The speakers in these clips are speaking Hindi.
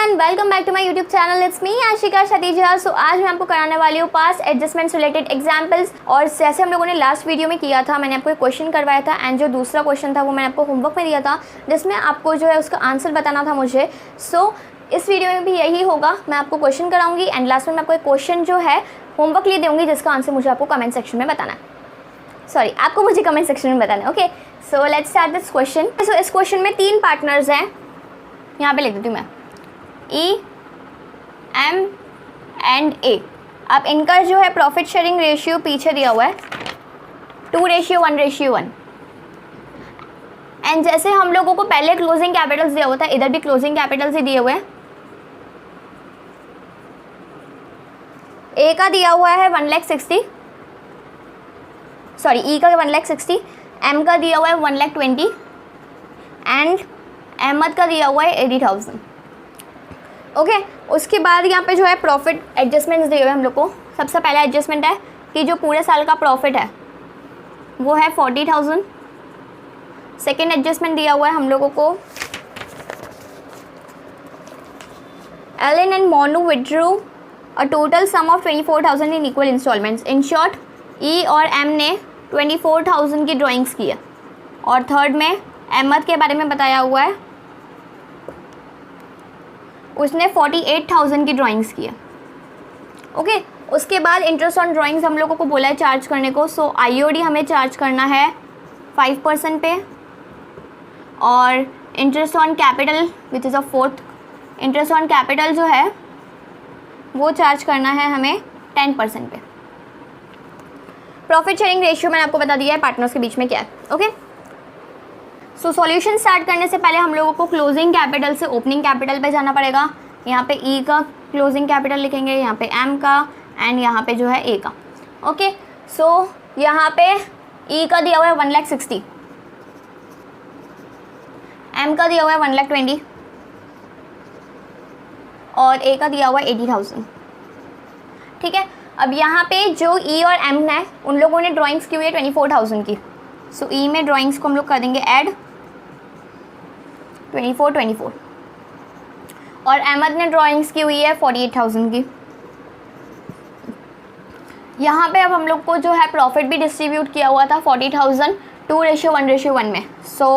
Everyone, welcome back to my YouTube channel. It's me Ashika Satija. So आज मैं आपको कराने वाली हूँ पास्ट एडजस्टमेंट्स रिलेटेड एग्जांपल्स। और जैसे हम लोगों ने लास्ट वीडियो में किया था, मैंने आपको एक क्वेश्चन करवाया था एंड जो दूसरा क्वेश्चन था वो मैंने आपको होमवर्क में दिया था, जिसमें आपको जो है उसका आंसर बताना था मुझे। सो इस वीडियो में भी यही होगा, मैं आपको क्वेश्चन कराऊंगी एंड लास्ट में मैं आपको एक क्वेश्चन जो है होमवर्क लिए दूँगी, जिसका आंसर मुझे आपको कमेंट सेक्शन में बताना है। सॉरी, आपको मुझे कमेंट सेक्शन में बताना है। Okay, so let's start this question. So इस क्वेश्चन में 3 पार्टनर्स हैं, यहाँ पे लिख देती हूँ मैं, E, M एंड A। अब इनका जो है प्रॉफिट शेयरिंग रेशियो पीछे दिया हुआ है 2:1:1। एंड जैसे हम लोगों को पहले क्लोजिंग कैपिटल्स दिया हुआ था, इधर भी क्लोजिंग कैपिटल्स ही दिए हुए हैं। A का दिया हुआ है 1,60,000, सॉरी E का 1,60,000, M का दिया हुआ है 1,20,000 एंड अहमद का दिया हुआ है 80,000। ओके, उसके बाद यहाँ पे जो है प्रॉफिट एडजस्टमेंट्स दिए हुए हैं हम लोग को। सबसे पहला एडजस्टमेंट है कि जो पूरे साल का प्रॉफिट है वो है 40,000। सेकेंड एडजस्टमेंट दिया हुआ है हम लोगों को, Allen and Monu withdrew a total sum of 24,000 in equal instalments. In short, E और एम ने 24,000 की ड्राइंग्स की है। और थर्ड में अहमद के बारे में बताया हुआ है, उसने 48,000 की ड्राइंग्स की है। ओके, उसके बाद इंटरेस्ट ऑन ड्राइंग्स हम लोगों को बोला है चार्ज करने को। सो आईओडी हमें चार्ज करना है 5% पे, और interest on capital which is a fourth, interest on capital जो है वो चार्ज करना है हमें 10% पे। प्रॉफिट शेयरिंग रेशियो मैंने आपको बता दिया है पार्टनर्स के बीच में क्या है। ओके, सो सॉल्यूशन स्टार्ट करने से पहले हम लोगों को क्लोजिंग कैपिटल से ओपनिंग कैपिटल पे जाना पड़ेगा। यहाँ पे ई का क्लोजिंग कैपिटल लिखेंगे, यहाँ पे एम का एंड यहाँ पे जो है ए का। ओके, सो यहाँ पे ई का दिया हुआ है 1,60,000, एम का दिया हुआ है 1,20,000 और ए का दिया हुआ है 80,000। ठीक है, अब यहाँ पे जो ई और एम है उन लोगों ने ड्राइंग्स की हुई है 24,000 की। सो ई में ड्राइंग्स को हम लोग कर देंगे ऐड 24 और अहमद ने ड्राइंग्स की हुई है 48,000 की। यहाँ पे अब हम लोग को जो है प्रॉफिट भी डिस्ट्रीब्यूट किया हुआ था 40,000 2:1:1 में। सो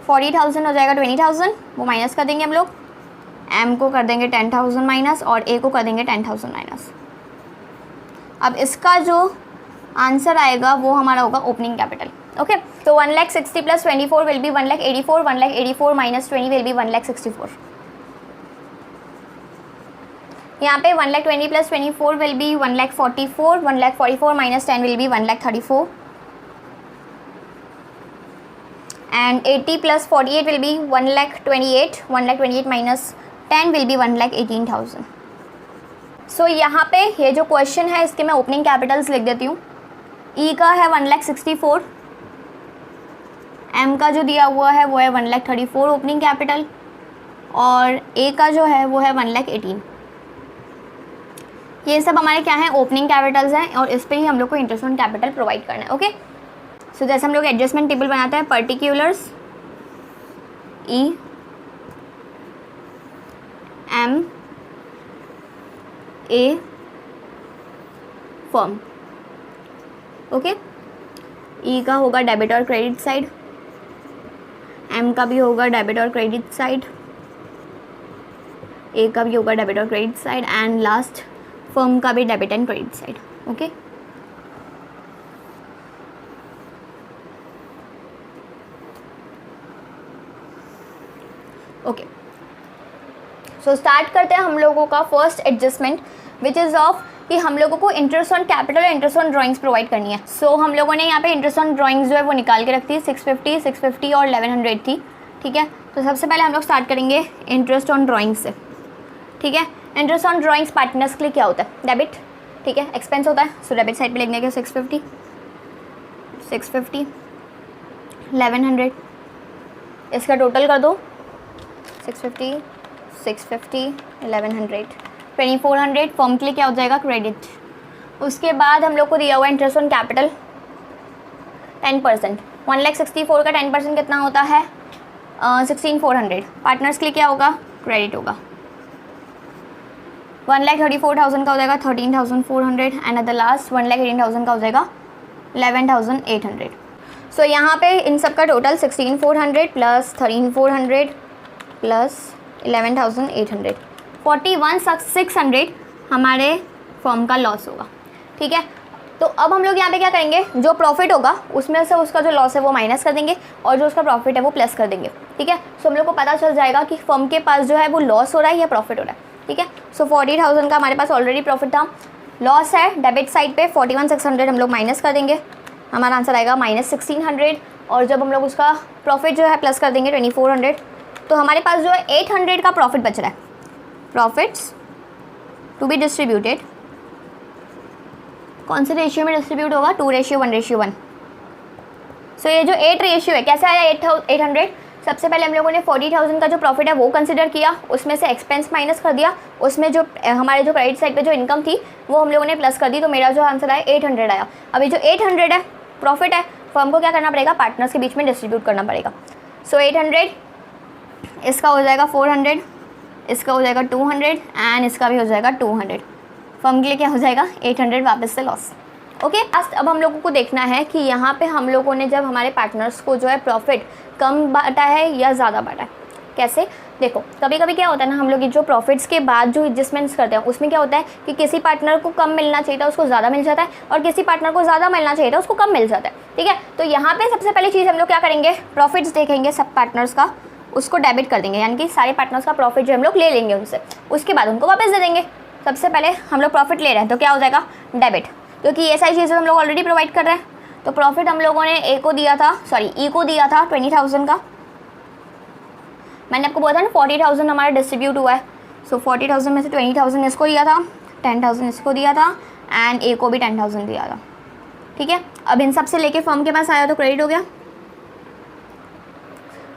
40,000 हो जाएगा 20,000, वो माइनस कर देंगे हम लोग। एम को कर देंगे 10,000 माइनस और ए को कर देंगे 10,000 माइनस। अब इसका जो आंसर आएगा वो हमारा होगा ओपनिंग कैपिटल। ओके, तो 1,60,000 plus 24 will be 1,84,000, 1,84,000 minus 20 will be 1,64,000। यहाँ पे 1,20,000 plus 24 will be 1,44,000, 1,44,000 minus 10 will be 1,34,000 and 80 plus 48 will be 1,28,000, 1,28,000 minus 10 will be 1,18,000। सो यहाँ पे ये जो क्वेश्चन है इसके मैं ओपनिंग कैपिटल्स लिख देती हूँ। ई का है 1,64,000, एम का जो दिया हुआ है वो है 1,34,000 ओपनिंग कैपिटल और ए का जो है वो है 1,18,000। ये सब हमारे क्या हैं, ओपनिंग कैपिटल्स हैं और इस पे ही हम लोग को इंटरेस्ट ऑन कैपिटल प्रोवाइड करना है। ओके, सो जैसे हम लोग एडजस्टमेंट टेबल बनाते हैं, particulars E M A firm. Okay, E का होगा डेबिट और क्रेडिट साइड, एम का भी होगा डेबिट और क्रेडिट साइड, ए का भी होगा डेबिट और credit side and last firm का भी debit and credit side. Okay, okay, so start करते हैं हम लोगों का first adjustment which is of कि हम लोगों को इंटरेस्ट ऑन कैपिटल और इंटरेस्ट ऑन ड्राइंग्स प्रोवाइड करनी है। सो हम लोगों ने यहाँ पे इंटरेस्ट ऑन ड्राइंग्स जो है वो निकाल के रखती है, 650 और 1,100 थी। ठीक है, तो सबसे पहले हम लोग स्टार्ट करेंगे इंटरेस्ट ऑन ड्राइंग्स से। ठीक है, इंटरेस्ट ऑन ड्राइंग्स पार्टनर्स के लिए क्या होता है, डेबिट। ठीक है, एक्सपेंस होता है, सो डेबिट साइड पे लिखने के 650 1,100, इसका टोटल कर दो 650 1,100 2,400। फर्म के लिए क्या हो जाएगा, क्रेडिट। उसके बाद हम लोग को दिया हुआ इंटरेस्ट ऑन कैपिटल 10%। 1,64,000 का 10% कितना होता है, 16,400। पार्टनर्स के लिए क्या होगा, क्रेडिट होगा। 1,34,000 का हो जाएगा 13,400 एंड एट द लास्ट 1,18,000 का हो जाएगा 11,800। सो यहाँ पे इन सब का टोटल 16,400 प्लस 13,400 प्लस 11,800 41,600 हमारे फर्म का लॉस होगा। ठीक है, तो अब हम लोग यहाँ पे क्या करेंगे, जो प्रॉफिट होगा उसमें से उसका जो लॉस है वो माइनस कर देंगे और जो उसका प्रॉफिट है वो प्लस कर देंगे। ठीक है, सो हम लोग को पता चल जाएगा कि फर्म के पास जो है वो लॉस हो रहा है या प्रॉफिट हो रहा है। ठीक है, सो 40,000 का हमारे पास ऑलरेडी प्रॉफिट था, लॉस है डेबिट साइड पे 41,600 हम लोग माइनस कर देंगे, हमारा आंसर आएगा -1600। और जब हम लोग उसका प्रॉफिट जो है प्लस कर देंगे 2400, तो हमारे पास जो है 800 का प्रॉफिट बच रहा है। प्रॉफिट्स टू बी डिस्ट्रीब्यूटेड कौन से रेशियो में डिस्ट्रीब्यूट होगा, 2:1:1। सो ये जो 8 रेशियो है कैसे आया 800, सबसे पहले हम लोगों ने 40,000 का जो प्रॉफिट है वो कंसिडर किया, उसमें से एक्सपेंस माइनस कर दिया, उसमें जो हमारे जो क्रेडिट साइड पे जो इनकम थी वो हम लोगों ने प्लस कर दी, तो मेरा जो आंसर आया 800 आया। अभी जो 800 है प्रॉफिट है, फर्म को क्या करना पड़ेगा, पार्टनर्स के बीच में डिस्ट्रीब्यूट करना पड़ेगा। सो 800 इसका हो जाएगा 400, इसका हो जाएगा 200 एंड इसका भी हो जाएगा 200। फर्म के लिए क्या हो जाएगा 800 वापस से लॉस। ओके, अब हम लोगों को देखना है कि यहाँ पे हम लोगों ने जब हमारे पार्टनर्स को जो है प्रॉफिट कम बांटा है या ज़्यादा बांटा है। कैसे, देखो कभी कभी क्या होता है ना, हम लोग जो प्रॉफिट्स के बाद जो एडजस्टमेंट्स करते हैं उसमें क्या होता है कि किसी पार्टनर को कम मिलना चाहिए था उसको ज़्यादा मिल जाता है, और किसी पार्टनर को ज़्यादा मिलना चाहिए था उसको कम मिल जाता है। ठीक है, तो यहाँ पे सबसे पहली चीज़ हम लोग क्या करेंगे, प्रॉफिट्स देखेंगे सब पार्टनर्स का, उसको डेबिट कर देंगे, यानी कि सारे पार्टनर्स का प्रॉफिट जो हम लोग ले लेंगे उनसे, उसके बाद उनको वापस दे देंगे। सबसे पहले हम लोग प्रॉफिट ले रहे हैं तो क्या हो जाएगा डेबिट, क्योंकि ये सारी चीज़ें हम लोग ऑलरेडी प्रोवाइड कर रहे हैं। तो प्रॉफिट हम लोगों ने ई को दिया था 20,000 का, मैंने आपको बोला था ना 40,000 हमारा डिस्ट्रीब्यूट हुआ है। सो 40,000 में से 20,000 इसको दिया था, 10,000 इसको दिया था एंड ए को भी 10,000 दिया था। ठीक है, अब इन सब से लेके फर्म के पास आया तो क्रेडिट हो गया।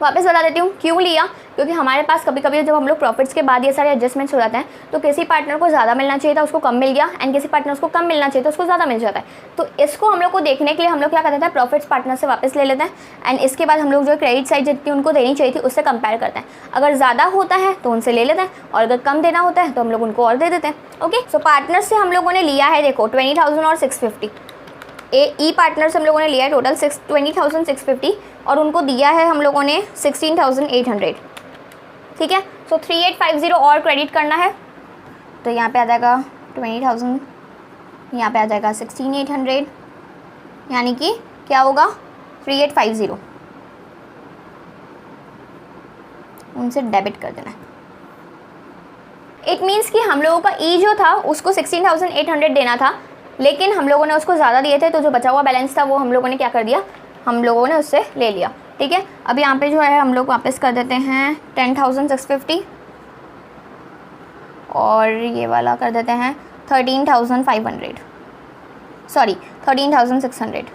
वापस बता देती हूँ क्यों लिया, क्योंकि हमारे पास कभी कभी जब हम लोग प्रॉफिट्स के बाद ये सारे एडजस्टमेंट्स हो जाते हैं तो किसी पार्टनर को ज़्यादा मिलना चाहिए था उसको कम मिल गया, एंड किसी पार्टनर को कम मिलना चाहिए था उसको ज़्यादा मिल जाता है। तो इसको हम लोग को देखने के लिए हम लोग क्या करते हैं, प्रॉफिट्स पार्टनर से वापस ले लेते हैं एंड इसके बाद हम लोग जो क्रेडिट साइड जितनी उनको देनी चाहिए थी उससे कंपेयर करते हैं। अगर ज़्यादा होता है तो उनसे ले लेते हैं और अगर कम देना होता है तो हम लोग उनको और दे देते हैं। ओके, सो पार्टनर से हम लोगों ने लिया है देखो 20,000 और 650, ई पार्टनर से हम लोगों ने लिया है टोटल 20,650 और उनको दिया है हम लोगों ने 16,800। ठीक है, सो 3850 और क्रेडिट करना है, तो यहाँ पे आ जाएगा 20,000, यहाँ पे आ जाएगा 16,800, यानी कि क्या होगा 3850 उनसे डेबिट कर देना है। इट मीन्स कि हम लोगों का ई जो था उसको 16,800 देना था, लेकिन हम लोगों ने उसको ज़्यादा दिए थे, तो जो बचा हुआ बैलेंस था वो हम लोगों ने क्या कर दिया, हम लोगों ने उससे ले लिया। ठीक है, अब यहाँ पे जो है हम लोग वापस कर देते हैं 10,650 और ये वाला कर देते हैं 13,500, सॉरी 13,600।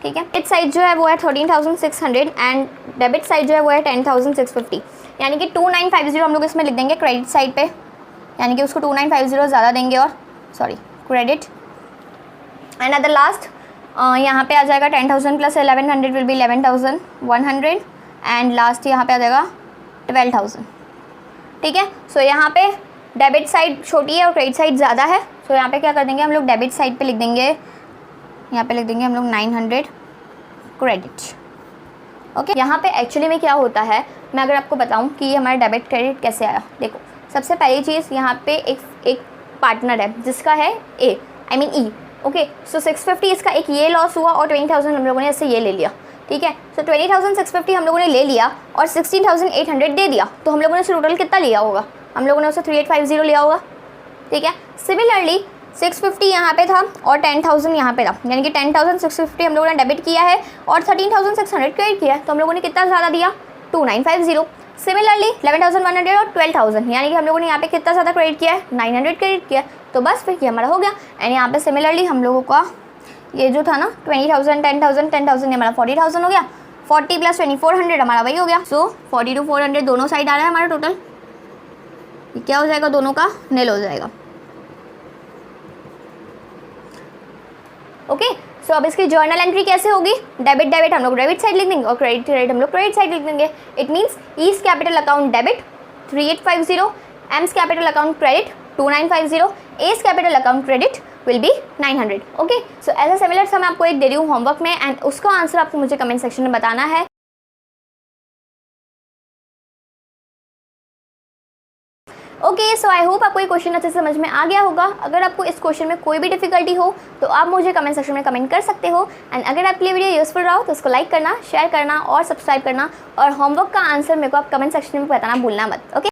ठीक है, क्रेडिट साइड जो है वो है 13,600 एंड डेबिट साइड जो है वो है 10,650, यानी कि 2950 हम लोग इसमें लिख देंगे क्रेडिट साइड पे, यानी कि उसको 2950 ज़्यादा देंगे और credit and at the last यहाँ पे आ जाएगा 10,000 plus 1,100 will be 11,100 and last यहाँ पे आ जाएगा 12,000। ठीक है, सो यहाँ पे डेबिट साइड छोटी है और क्रेडिट साइड ज़्यादा है, सो यहाँ पे क्या कर देंगे हम लोग डेबिट साइड पे लिख देंगे, यहाँ पे लिख देंगे हम लोग 900 क्रेडिट। ओके, यहाँ पे एक्चुअली में क्या होता है, मैं अगर आपको बताऊँ कि हमारा डेबिट क्रेडिट कैसे आया। देखो सबसे पहली चीज़ यहाँ पे एक पार्टनर है जिसका है ई। ओके, सो 650 इसका एक ये लॉस हुआ और 20,000 हम लोगों ने इससे ये ले लिया। ठीक है, सो 20,650 हम लोगों ने ले लिया और 16,800 दे दिया, तो हम लोगों ने टोटल कितना लिया होगा, हम लोगों ने उससे 3850 लिया होगा। ठीक है, सिमिलरली 650 यहाँ पे था और 10,000 यहाँ पे था, यानी कि 10,650 हम लोगों ने डेबिट किया है और 13,600 क्रेडिट किया है, तो हम लोगों ने कितना ज़्यादा दिया 2950। सिमिलरली 11,100 और 12,000, यानी कि हम लोगों ने यहाँ पे कितना ज़्यादा क्रेडिट किया है 900 क्रेडिट किया है, तो बस फिर ये हमारा हो गया। एंड यहाँ पे सिमिलरली हम लोगों का ये जो था ना 20,000 10,000 10,000 ये हमारा 40,000 हो गया, 40 प्लस 2,400 हमारा वही हो गया। सो 42,400 दोनों साइड आ रहा है हमारा टोटल, ये क्या हो जाएगा दोनों का नील हो जाएगा। ओके, सो अब इसकी जर्नल एंट्री कैसे होगी, डेबिट हम लोग डेबिट साइड लिख देंगे और क्रेडिट हम लोग क्रेडिट साइड लिख देंगे। It means E's capital account debit 3850, M's capital account credit 2950, A's capital account credit will be 900। Okay, so ऐसा सिमिलर सा मैं आपको एक दे रही हूँ होमवर्क में, एंड उसका आंसर आपको मुझे कमेंट सेक्शन में बताना है। ओके, सो आई होप आपको ये क्वेश्चन अच्छे से समझ में आ गया होगा। अगर आपको इस क्वेश्चन में कोई भी डिफिकल्टी हो तो आप मुझे कमेंट सेक्शन में कमेंट कर सकते हो। एंड अगर आपके लिए वीडियो यूजफुल रहा हो तो उसको लाइक करना, शेयर करना और सब्सक्राइब करना, और होमवर्क का आंसर मेरे को आप कमेंट सेक्शन में बताना भूलना मत। ओके।